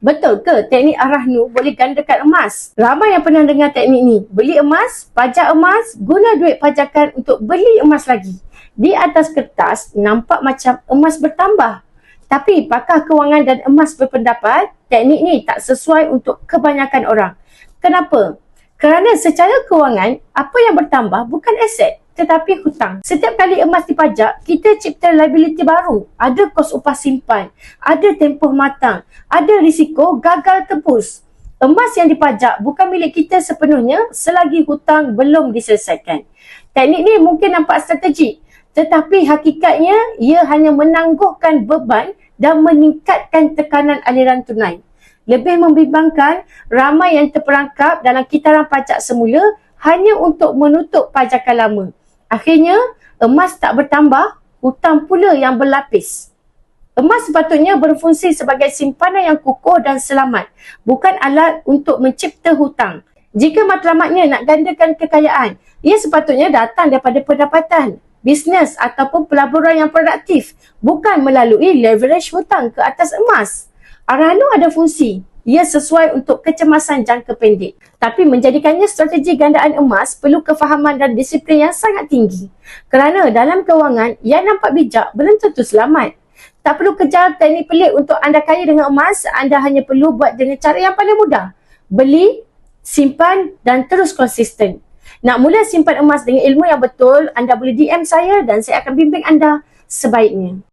Betul ke teknik Ar-Rahnu boleh gandakan emas? Ramai yang pernah dengar teknik ni. Beli emas, pajak emas, guna duit pajakan untuk beli emas lagi. Di atas kertas, nampak macam emas bertambah. Tapi pakar kewangan dan emas berpendapat, teknik ni tak sesuai untuk kebanyakan orang. Kenapa? Kerana secara kewangan, apa yang bertambah bukan aset, tetapi hutang. Setiap kali emas dipajak, kita cipta liability baru. Ada kos upah simpan, ada tempoh matang, ada risiko gagal tebus. Emas yang dipajak bukan milik kita sepenuhnya selagi hutang belum diselesaikan. Teknik ni mungkin nampak strategik, tetapi hakikatnya ia hanya menangguhkan beban dan meningkatkan tekanan aliran tunai. Lebih membimbangkan, ramai yang terperangkap dalam kitaran pajak semula hanya untuk menutup pajakan lama. Akhirnya, emas tak bertambah, hutang pula yang berlapis. Emas sepatutnya berfungsi sebagai simpanan yang kukuh dan selamat, bukan alat untuk mencipta hutang. Jika matlamatnya nak gandakan kekayaan, ia sepatutnya datang daripada pendapatan, bisnes ataupun pelaburan yang produktif, bukan melalui leverage hutang ke atas emas. Ar-Rahnu ada fungsi. Ia sesuai untuk kecemasan jangka pendek. Tapi menjadikannya strategi gandaan emas perlu kefahaman dan disiplin yang sangat tinggi. Kerana dalam kewangan, yang nampak bijak belum tentu selamat. Tak perlu kejar teknik pelik untuk anda kaya dengan emas. Anda hanya perlu buat dengan cara yang paling mudah. Beli, simpan dan terus konsisten. Nak mula simpan emas dengan ilmu yang betul, anda boleh DM saya dan saya akan bimbing anda sebaiknya.